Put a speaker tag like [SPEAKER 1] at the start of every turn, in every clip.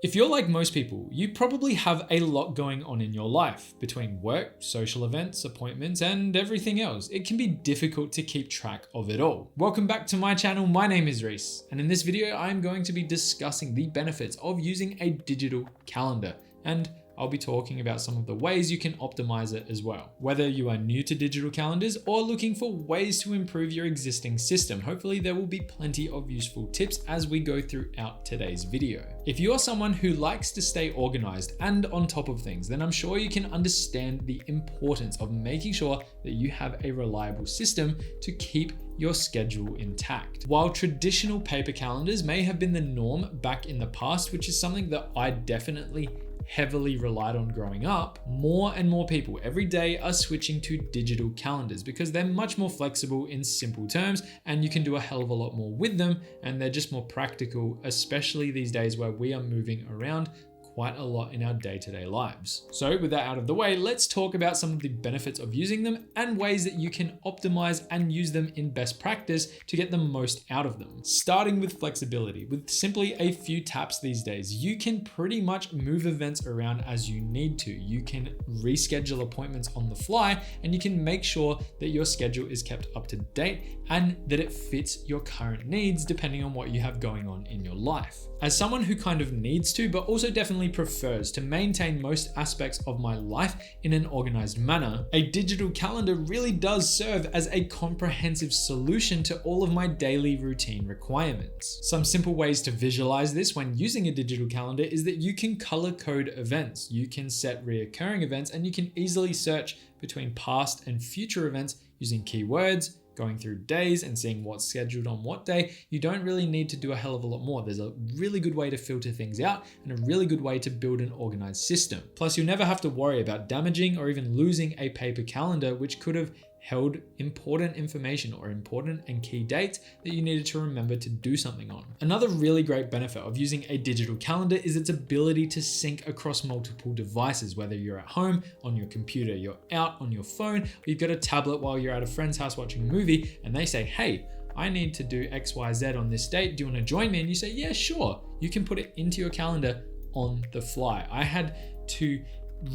[SPEAKER 1] If you're like most people, you probably have a lot going on in your life between work, social events, appointments, and everything else. It can be difficult to keep track of it all. Welcome back to my channel. My name is Reece, and in this video, I'm going to be discussing the benefits of using a digital calendar, and I'll be talking about some of the ways you can optimize it as well. Whether you are new to digital calendars or looking for ways to improve your existing system, hopefully there will be plenty of useful tips as we go throughout today's video. If you're someone who likes to stay organized and on top of things, then I'm sure you can understand the importance of making sure that you have a reliable system to keep your schedule intact. While traditional paper calendars may have been the norm back in the past, which is something that I definitely heavily relied on growing up, more and more people every day are switching to digital calendars because they're much more flexible in simple terms and you can do a hell of a lot more with them, and they're just more practical, especially these days where we are moving around quite a lot in our day-to-day lives. So with that out of the way, let's talk about some of the benefits of using them and ways that you can optimize and use them in best practice to get the most out of them. Starting with flexibility, with simply a few taps these days, you can pretty much move events around as you need to. You can reschedule appointments on the fly, and you can make sure that your schedule is kept up to date and that it fits your current needs depending on what you have going on in your life. As someone who kind of needs to, but also definitely prefers to maintain most aspects of my life in an organized manner, a digital calendar really does serve as a comprehensive solution to all of my daily routine requirements. Some simple ways to visualize this when using a digital calendar is that you can color code events, you can set reoccurring events, and you can easily search between past and future events using keywords, going through days and seeing what's scheduled on what day. You don't really need to do a hell of a lot more. There's a really good way to filter things out and a really good way to build an organized system. Plus, you'll never have to worry about damaging or even losing a paper calendar, which could have held important information or important and key dates that you needed to remember to do something on. Another really great benefit of using a digital calendar is its ability to sync across multiple devices, whether you're at home, on your computer, you're out on your phone, or you've got a tablet while you're at a friend's house watching a movie and they say, hey, I need to do XYZ on this date. Do you want to join me? And you say, yeah, sure. You can put it into your calendar on the fly. I had to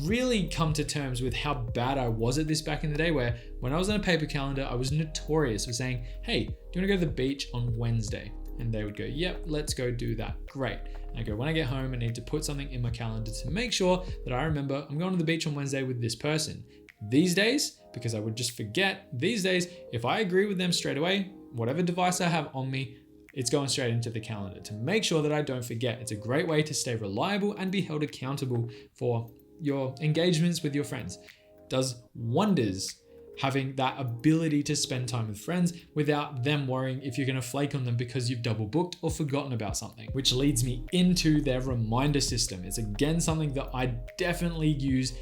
[SPEAKER 1] really come to terms with how bad I was at this back in the day, where when I was on a paper calendar, I was notorious for saying, hey, do you want to go to the beach on Wednesday? And they would go, yep, let's go do that. Great. And I go, when I get home, I need to put something in my calendar to make sure that I remember I'm going to the beach on Wednesday with this person. These days, because I would just forget, these days, if I agree with them straight away, whatever device I have on me, it's going straight into the calendar to make sure that I don't forget. It's a great way to stay reliable and be held accountable for your engagements with your friends. Does wonders having that ability to spend time with friends without them worrying if you're going to flake on them because you've double booked or forgotten about something. Which leads me into their reminder system. It's again something that I definitely use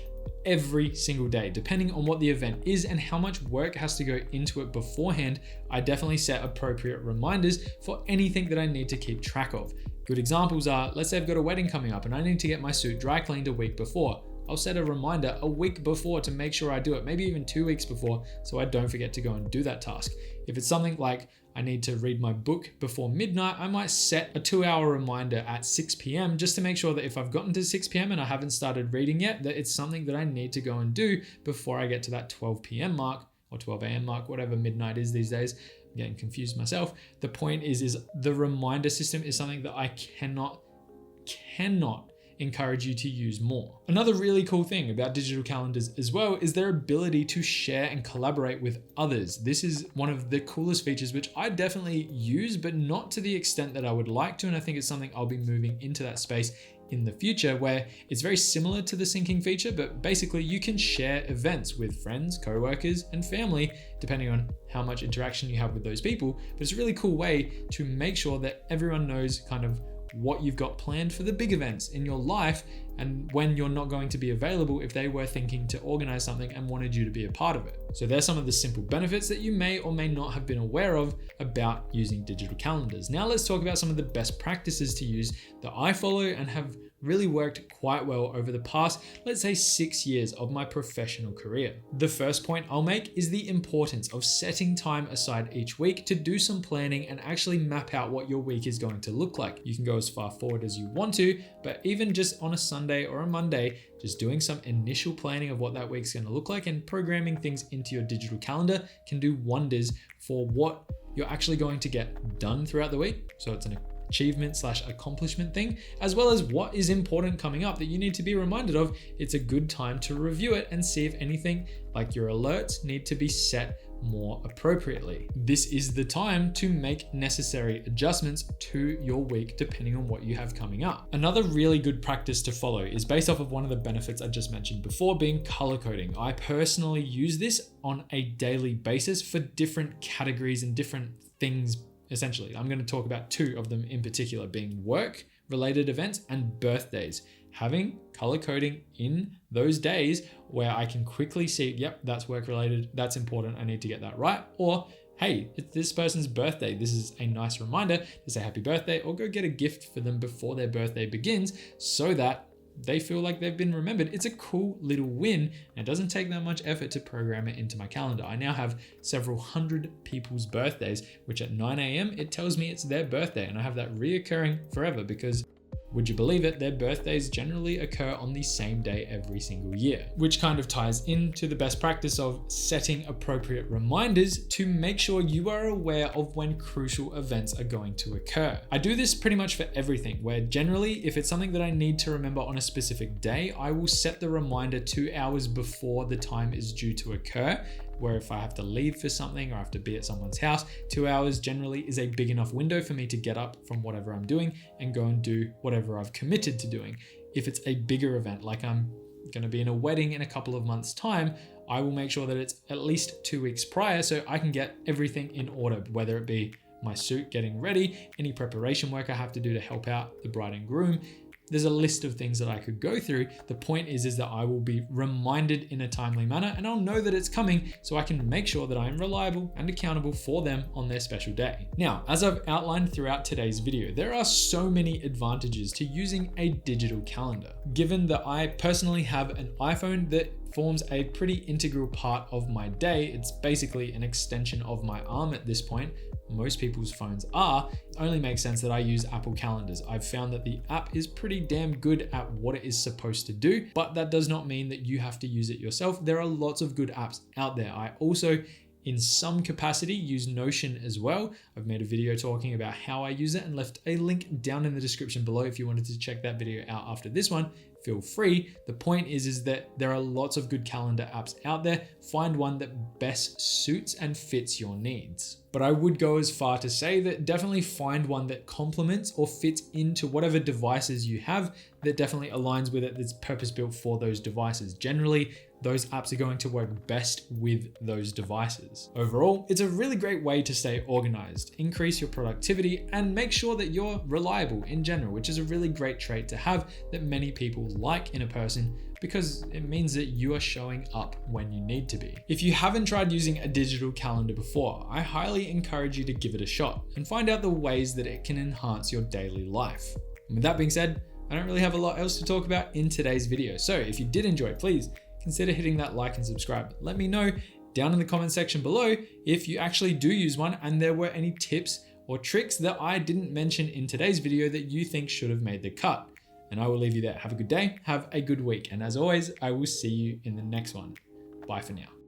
[SPEAKER 1] every single day, depending on what the event is and how much work has to go into it beforehand. I definitely set appropriate reminders for anything that I need to keep track of. Good examples are, let's say I've got a wedding coming up and I need to get my suit dry cleaned a week before. I'll set a reminder a week before to make sure I do it, maybe even 2 weeks before, so I don't forget to go and do that task. If it's something like I need to read my book before midnight, I might set a 2-hour reminder at 6 p.m. just to make sure that if I've gotten to 6 p.m. and I haven't started reading yet, that it's something that I need to go and do before I get to that 12 p.m. mark or 12 a.m. mark, whatever midnight is these days. I'm getting confused myself. The point is the reminder system is something that I cannot encourage you to use more. Another really cool thing about digital calendars as well is their ability to share and collaborate with others. This is one of the coolest features, which I definitely use, but not to the extent that I would like to. And I think it's something I'll be moving into that space in the future, where it's very similar to the syncing feature, but basically you can share events with friends, co-workers, and family, depending on how much interaction you have with those people. But it's a really cool way to make sure that everyone knows kind of what you've got planned for the big events in your life and when you're not going to be available if they were thinking to organize something and wanted you to be a part of it. So there's some of the simple benefits that you may or may not have been aware of about using digital calendars. Now let's talk about some of the best practices to use that I follow and have really worked quite well over the past, let's say 6 years of my professional career. The first point I'll make is the importance of setting time aside each week to do some planning and actually map out what your week is going to look like. You can go as far forward as you want to, but even just on a Sunday or a Monday, just doing some initial planning of what that week's going to look like and programming things into your digital calendar can do wonders for what you're actually going to get done throughout the week. So it's an achievement/accomplishment thing, as well as what is important coming up that you need to be reminded of. It's a good time to review it and see if anything like your alerts need to be set more appropriately. This is the time to make necessary adjustments to your week depending on what you have coming up. Another really good practice to follow is based off of one of the benefits I just mentioned before, being color coding. I personally use this on a daily basis for different categories and different things. Essentially, I'm going to talk about 2 of them in particular, being work related events and birthdays. Having color coding in those days where I can quickly see, yep, that's work related, that's important, I need to get that right. Or, hey, it's this person's birthday. This is a nice reminder to say happy birthday, or go get a gift for them before their birthday begins so that they feel like they've been remembered. It's a cool little win, and it doesn't take that much effort to program it into my calendar. I now have several hundred people's birthdays, which at 9 a.m. it tells me it's their birthday, and I have that reoccurring forever because, would you believe it, their birthdays generally occur on the same day every single year, which kind of ties into the best practice of setting appropriate reminders to make sure you are aware of when crucial events are going to occur. I do this pretty much for everything, where generally if it's something that I need to remember on a specific day, I will set the reminder 2 hours before the time is due to occur, where if I have to leave for something or I have to be at someone's house, 2 hours generally is a big enough window for me to get up from whatever I'm doing and go and do whatever I've committed to doing. If it's a bigger event, like I'm going to be in a wedding in a couple of months' time, I will make sure that it's at least 2 weeks prior so I can get everything in order, whether it be my suit getting ready, any preparation work I have to do to help out the bride and groom. There's a list of things that I could go through. The point is that I will be reminded in a timely manner, and I'll know that it's coming so I can make sure that I am reliable and accountable for them on their special day. Now, as I've outlined throughout today's video, there are so many advantages to using a digital calendar. Given that I personally have an iPhone that forms a pretty integral part of my day, it's basically an extension of my arm at this point. Most people's phones are. It only makes sense that I use Apple calendars. I've found that the app is pretty damn good at what it is supposed to do, but that does not mean that you have to use it yourself. There are lots of good apps out there. I also, in some capacity, use Notion as well. I've made a video talking about how I use it and left a link down in the description below if you wanted to check that video out after this one. Feel free. The point is that there are lots of good calendar apps out there. Find one that best suits and fits your needs. But I would go as far to say that definitely find one that complements or fits into whatever devices you have, that definitely aligns with it, that's purpose built for those devices. Generally, those apps are going to work best with those devices. Overall, it's a really great way to stay organized, increase your productivity, and make sure that you're reliable in general, which is a really great trait to have that many people like in a person, because it means that you are showing up when you need to be. If you haven't tried using a digital calendar before, I highly encourage you to give it a shot and find out the ways that it can enhance your daily life. And with that being said, I don't really have a lot else to talk about in today's video. So if you did enjoy it, please consider hitting that like and subscribe. Let me know down in the comment section below if you actually do use one and there were any tips or tricks that I didn't mention in today's video that you think should have made the cut. And I will leave you there. Have a good day, have a good week. And as always, I will see you in the next one. Bye for now.